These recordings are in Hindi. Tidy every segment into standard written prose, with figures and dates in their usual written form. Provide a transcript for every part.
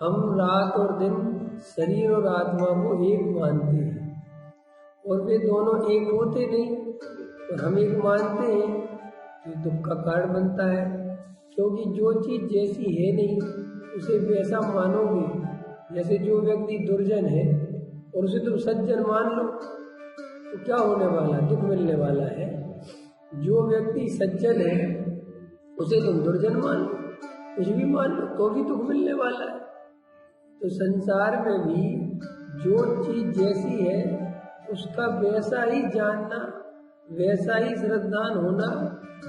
हम रात और दिन, शरीर और आत्मा को एक मानते हैं और वे दोनों एक होते नहीं, और हम एक मानते हैं तो दुख का कारण बनता है। क्योंकि जो चीज़ जैसी है नहीं उसे वैसा मानोगे। जैसे जो व्यक्ति दुर्जन है और उसे तुम सज्जन मान लो तो क्या होने वाला, दुख मिलने वाला है। जो व्यक्ति सज्जन है उसे तुम दुर्जन मान लो, कुछ भी मान लो, तो भी दुख मिलने वाला है। तो संसार में भी जो चीज जैसी है उसका वैसा ही जानना, वैसा ही श्रद्धान होना,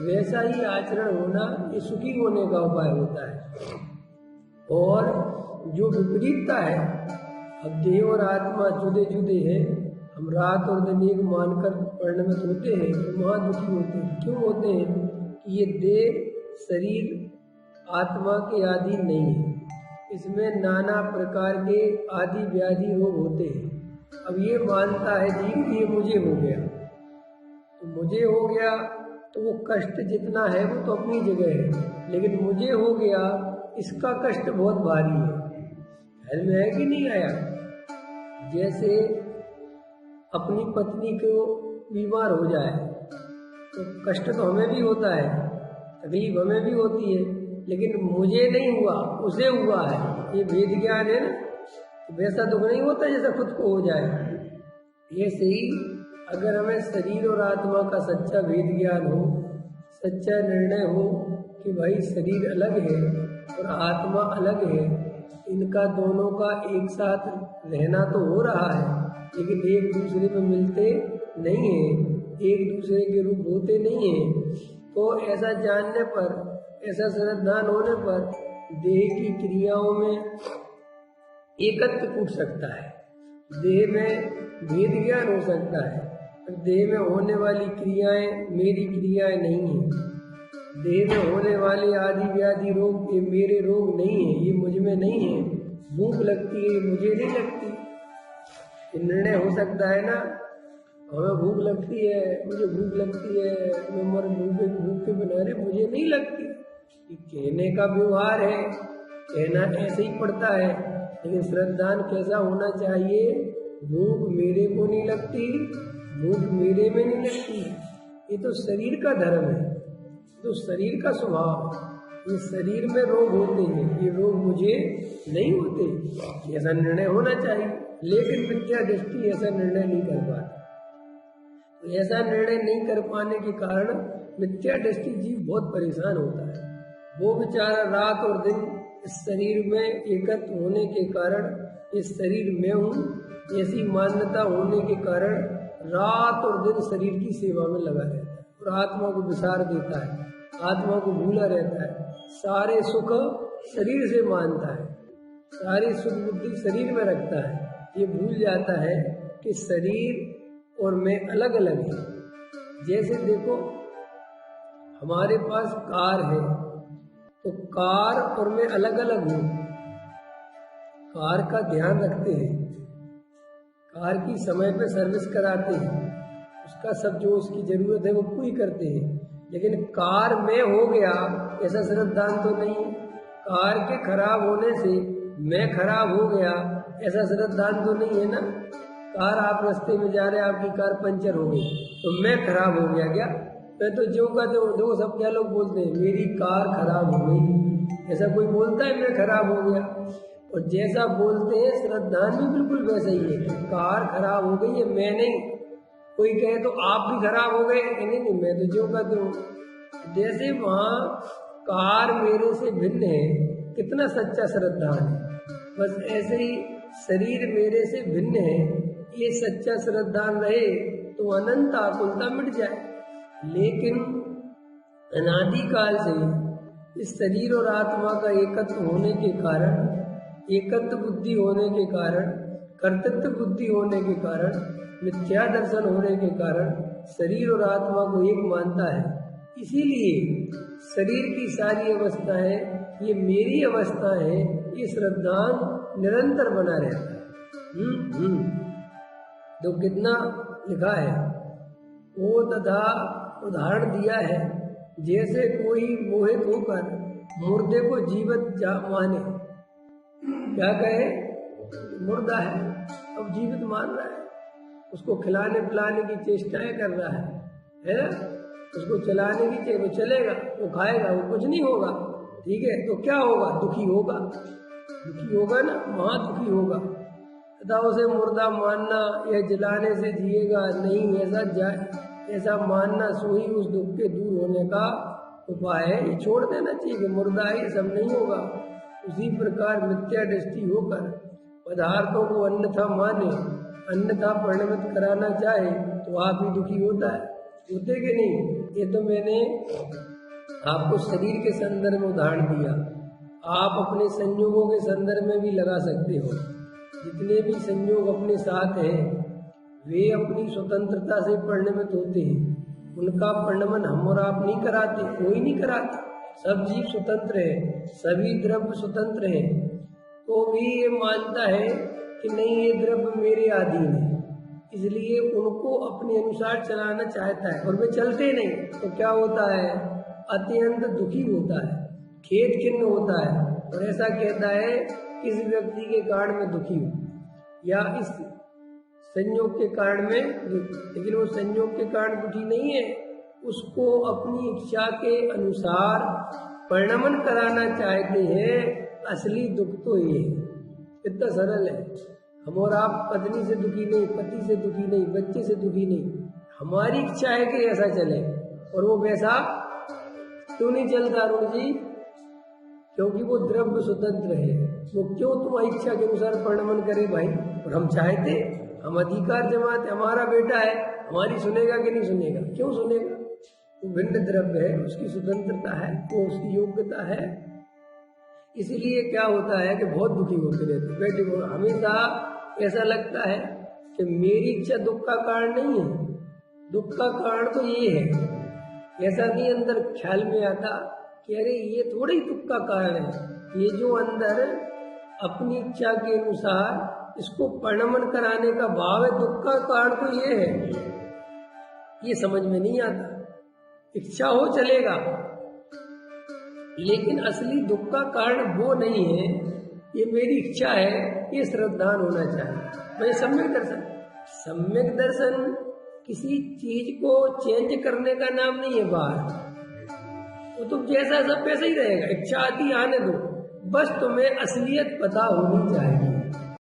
वैसा ही आचरण होना, ये सुखी होने का उपाय होता है। और जो विपरीतता है, अब देह और आत्मा जुदे जुदे हैं, हम रात और दिन एक मानकर परिणमित होते हैं तो वहाँ दुखी होते हैं। क्यों होते हैं? कि ये देह शरीर आत्मा के अधीन नहीं है, इसमें नाना प्रकार के आदि व्याधि रोग होते हैं। अब ये मानता है जीव कि ये मुझे हो गया, तो मुझे हो गया तो वो कष्ट जितना है वो तो अपनी जगह है, लेकिन मुझे हो गया इसका कष्ट बहुत भारी है। ख्याल में है कि नहीं आया? जैसे अपनी पत्नी को बीमार हो जाए तो कष्ट तो हमें भी होता है, तकलीफ हमें भी होती है, लेकिन मुझे नहीं हुआ, उसे हुआ है। ये वेद ज्ञान है ना, तो वैसा दुख नहीं होता जैसा खुद को हो जाए। ऐसे ही अगर हमें शरीर और आत्मा का सच्चा वेद ज्ञान हो, सच्चा निर्णय हो कि भाई शरीर अलग है और आत्मा अलग है, इनका दोनों का एक साथ रहना तो हो रहा है, लेकिन एक दूसरे में मिलते नहीं है, एक दूसरे के रूप होते नहीं है। तो ऐसा जानने पर, ऐसा श्रद्धान होने पर देह की क्रियाओं में एकत्व टूट सकता है, देह में भेद ज्ञान हो सकता है। देह में होने वाली क्रियाएं मेरी क्रियाएं नहीं है, देह में होने वाले आदि व्याधि रोग ये मेरे रोग नहीं है, ये मुझ में नहीं है। भूख लगती है, मुझे नहीं लगती। निर्णय हो सकता है ना, हमें भूख लगती है, मुझे भूख लगती है, मैं मर भूख के बना रहे, मुझे नहीं लगती। ये कहने का व्यवहार है, कहना ऐसे ही पड़ता है, लेकिन श्रद्धान कैसा होना चाहिए? भूख मेरे को नहीं लगती, भूख मेरे में नहीं लगती। ये तो शरीर का धर्म है, तो शरीर का स्वभाव है। ये शरीर में रोग होते हैं, ये रोग मुझे नहीं होते, ऐसा निर्णय होना चाहिए। लेकिन मिथ्या दृष्टि ऐसा निर्णय नहीं कर पाती। तो ऐसा निर्णय नहीं कर पाने के कारण मिथ्या दृष्टि जीव बहुत परेशान होता है। वो बेचारा रात और दिन इस शरीर में एकत्र होने के कारण, इस शरीर में हूँ ऐसी मान्यता होने के कारण रात और दिन शरीर की सेवा में लगा रहता है और आत्मा को विसार देता है, आत्मा को भूला रहता है। सारे सुख शरीर से मानता है, सारी सुख बुद्धि शरीर में रखता है। ये भूल जाता है कि शरीर और मैं अलग अलग है। जैसे देखो, हमारे पास कार है तो कार और मैं अलग अलग हूँ। कार का ध्यान रखते हैं, कार की समय पे सर्विस कराते हैं, उसका सब जो उसकी जरूरत है वो पूरी करते हैं। लेकिन कार में हो गया ऐसा श्रद्धान तो नहीं। कार के खराब होने से मैं खराब हो गया ऐसा श्रद्धान तो नहीं है ना। कार आप रास्ते में जा रहे हैं, आपकी कार पंचर हो गई तो मैं खराब हो गया क्या? मैं तो जो का देखो सब क्या लोग बोलते हैं, मेरी कार खराब हो गई। ऐसा कोई बोलता है मैं खराब हो गया? और जैसा बोलते हैं श्रद्धान भी बिल्कुल वैसा ही है कि कार खराब हो गई है, मैं नहीं। कोई कहे तो आप भी खराब हो गए, नहीं मैं तो जो कहते हूँ। जैसे वहाँ कार मेरे से भिन्न है, कितना सच्चा श्रद्धान है। बस ऐसे ही शरीर मेरे से भिन्न है, ये सच्चा श्रद्धान रहे तो अनंत आकुलता मिट जाए। लेकिन अनादिकाल से इस शरीर और आत्मा का एकत्व होने के कारण, एकत्व बुद्धि होने के कारण, कर्तृत्व बुद्धि होने के कारण, मिथ्या दर्शन होने के कारण शरीर और आत्मा को एक मानता है। इसीलिए शरीर की सारी अवस्थाएं ये मेरी अवस्था है, ये श्रद्धान निरंतर बना रहता है। तो कितना लिखा है वो तथा उदाहरण दिया है, जैसे कोई मोहित होकर मुर्दे को जीवित माने। क्या कहे, मुर्दा है, अब जीवित मान रहा है, उसको खिलाने पिलाने की चेष्टाएं कर रहा है ना, उसको चलाने की चेष्टा, वो चलेगा, वो खाएगा, वो कुछ नहीं होगा, ठीक है, तो क्या होगा, दुखी होगा, दुखी होगा ना, महा दुखी होगा। तथा उसे मुर्दा मानना या जलाने से जिएगा नहीं, ऐसा मानना सोई उस दुख के दूर होने का उपाय है। ये छोड़ देना चाहिए कि मुर्दा है, ये सब नहीं होगा। उसी प्रकार मिथ्या दृष्टि होकर पदार्थों को अन्यथा माने, अन्यथा परिणमित कराना चाहे तो आप ही दुखी होता है, होते कि नहीं। ये तो मैंने आपको शरीर के संदर्भ में उदाहरण दिया, आप अपने संयोगों के संदर्भ में भी लगा सकते हो। जितने भी संयोग अपने साथ हैं वे अपनी स्वतंत्रता से परिणमित होते हैं, उनका परिणमन हम और आप नहीं कराते, कोई नहीं कराता। सब जीव स्वतंत्र है, सभी द्रव्य स्वतंत्र है, तो भी ये मानता है कि नहीं ये द्रव्य मेरे अधीन है, इसलिए उनको अपने अनुसार चलाना चाहता है और वे चलते नहीं, तो क्या होता है, अत्यंत दुखी होता है, खेद खिन्न होता है और ऐसा कहता है इस व्यक्ति के कारण में दुखी हूँ या इस संयोग के कारण में, लेकिन वो संयोग के कारण दुखी नहीं है, उसको अपनी इच्छा के अनुसार परिणमन कराना चाहते हैं। असली दुख तो ये है, इतना सरल है। हम और आप पत्नी से दुखी नहीं, पति से दुखी नहीं, बच्चे से दुखी नहीं, हमारी इच्छा है कि ऐसा चले, और वो वैसा क्यों नहीं चलता अरुण जी, क्योंकि वो द्रव्य स्वतंत्र है, वो क्यों तुम्हारी इच्छा के अनुसार परिणमन करे भाई। और हम चाहते, हम अधिकार जमाते, हमारा बेटा है, हमारी सुनेगा कि नहीं सुनेगा, क्यों सुनेगा, वो भिन्न द्रव्य है, उसकी स्वतंत्रता है, वो उसकी योग्यता है। इसलिए क्या होता है कि बहुत दुखी होते रहते बैठे हो, हमेशा ऐसा लगता है कि मेरी इच्छा दुख का कारण नहीं है, दुख का कारण तो ये है, ऐसा नहीं अंदर ख्याल में आता कि अरे ये थोड़ी दुख का कारण है, ये जो अंदर अपनी इच्छा के अनुसार इसको परिणमन कराने का भाव है, दुख का कारण तो ये है, ये समझ में नहीं आता। इच्छा हो चलेगा, लेकिन असली दुख का कारण वो नहीं है, ये मेरी इच्छा है, ये श्रद्धान होना चाहिए। भाई सम्यक दर्शन, सम्यक दर्शन किसी चीज को चेंज करने का नाम नहीं है बाहर, वो तुम जैसा सब वैसा ही रहेगा, इच्छा आती आने दो, बस तुम्हें असलियत पता होनी चाहिए।